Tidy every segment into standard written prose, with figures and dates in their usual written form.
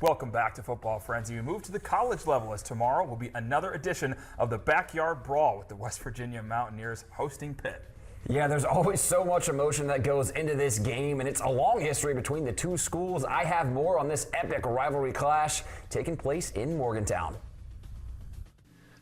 Welcome back to Football Frenzy. We move to the college level as tomorrow will be another edition of the Backyard Brawl with the West Virginia Mountaineers hosting Pitt. Yeah, there's always so much emotion that goes into this game, and it's a long history between the two schools. I have more on this epic rivalry clash taking place in Morgantown.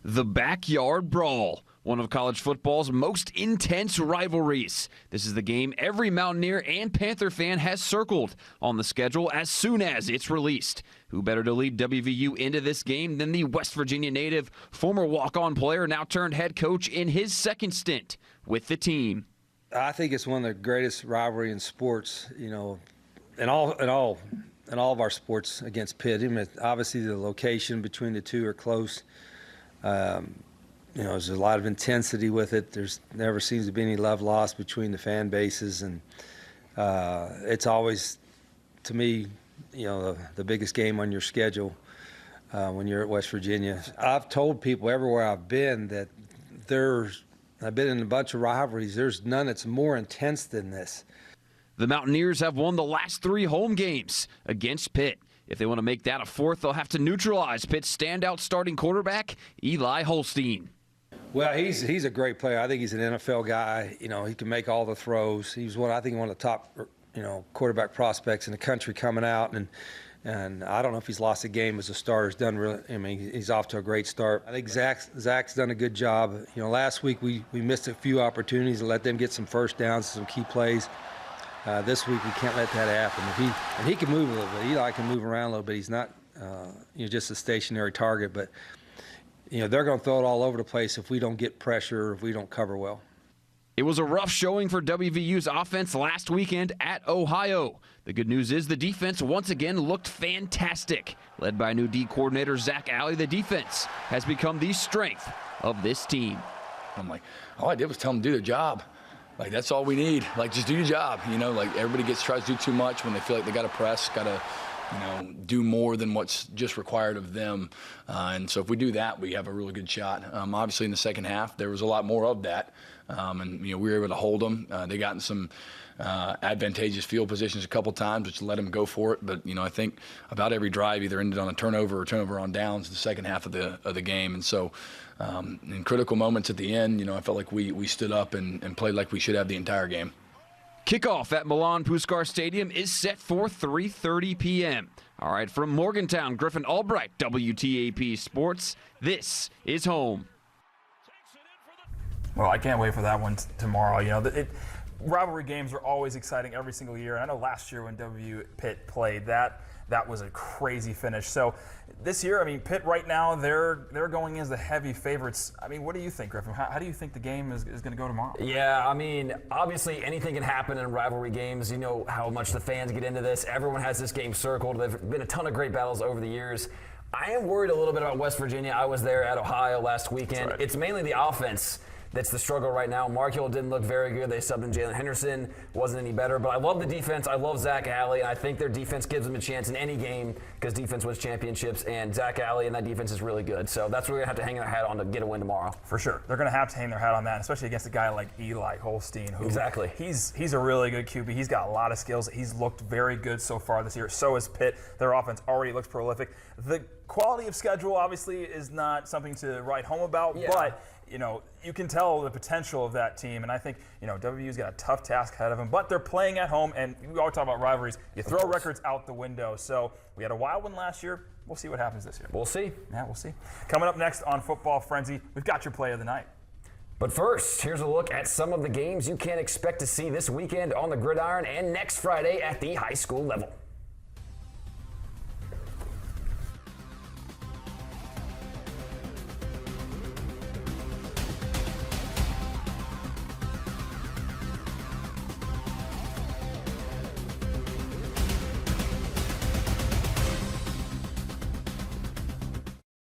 The Backyard Brawl, one of college football's most intense rivalries. This is the game every Mountaineer and Panther fan has circled on the schedule as soon as it's released. Who better to lead WVU into this game than the West Virginia native, former walk-on player, now turned head coach in his second stint with the team. I think it's one of the greatest rivalry in sports, you know, in all of our sports against Pitt. Even obviously the location between the two are close. You know, there's a lot of intensity with it. There's never seems to be any love lost between the fan bases, and it's always, to me, you know, the biggest game on your schedule when you're at West Virginia. I've told people everywhere I've been that I've been in a bunch of rivalries. There's none that's more intense than this. The Mountaineers have won the last 3 home games against Pitt. If they want to make that a fourth, they'll have to neutralize Pitt's standout starting quarterback, Eli Holstein. Well, he's a great player. I think he's an NFL guy. You know, he can make all the throws. He's one of the top, you know, quarterback prospects in the country coming out, and I don't know if he's lost a game as a starter. He's done really. I mean, he's off to a great start. I think Zach's done a good job. You know, last week we missed a few opportunities to let them get some first downs, some key plays. This week we can't let that happen. And he can move a little bit. Eli can move around a little bit. He's not you know, just a stationary target, but you know, they're going to throw it all over the place if we don't get pressure, or if we don't cover well. It was a rough showing for WVU's offense last weekend at Ohio. The good news is the defense once again looked fantastic. Led by new D coordinator Zach Alley, the defense has become the strength of this team. I'm like, all I did was tell them to do their job. Like, that's all we need. Like, just do your job. You know, like, everybody tries to do too much when they feel like they got to press, got to, you know, do more than what's just required of them. And so if we do that, we have a really good shot. Obviously, in the second half, there was a lot more of that. And, you know, we were able to hold them. They got in some advantageous field positions a couple times, which let them go for it. But, you know, I think about every drive either ended on a turnover or turnover on downs the second half of the game. And so in critical moments at the end, you know, I felt like we stood up and played like we should have the entire game. Kickoff at Milan Puskar Stadium is set for 3:30 p.m. All right, from Morgantown, Griffin Albright, WTAP Sports, this is home. Well, I can't wait for that one tomorrow. You know, rivalry games are always exciting every single year. I know last year when Pitt played, that was a crazy finish. So this year, I mean, Pitt right now, they're going as the heavy favorites. I mean, what do you think, Griffin? How do you think the game is going to go tomorrow? Yeah, I mean, obviously anything can happen in rivalry games. You know how much the fans get into this. Everyone has this game circled. There have been a ton of great battles over the years. I am worried a little bit about West Virginia. I was there at Ohio last weekend. Right. It's mainly the offense that's the struggle right now. Mark Hill didn't look very good. They subbed in Jalen Henderson. Wasn't any better. But I love the defense. I love Zach Alley. I think their defense gives them a chance in any game because defense wins championships. And Zach Alley and that defense is really good. So that's what we're going to have to hang our hat on to get a win tomorrow. For sure. They're going to have to hang their hat on that, especially against a guy like Eli Holstein. Who exactly. He's a really good QB. He's got a lot of skills. He's looked very good so far this year. So has Pitt. Their offense already looks prolific. The quality of schedule obviously is not something to write home about, but you know, you can tell the potential of that team, and I think, you know, WVU's got a tough task ahead of them, but they're playing at home, and we always talk about rivalries. You throw records out the window. So we had a wild one last year. We'll see what happens this year. We'll see. Yeah, we'll see. Coming up next on Football Frenzy, we've got your play of the night. But first, here's a look at some of the games you can expect to see this weekend on the gridiron and next Friday at the high school level.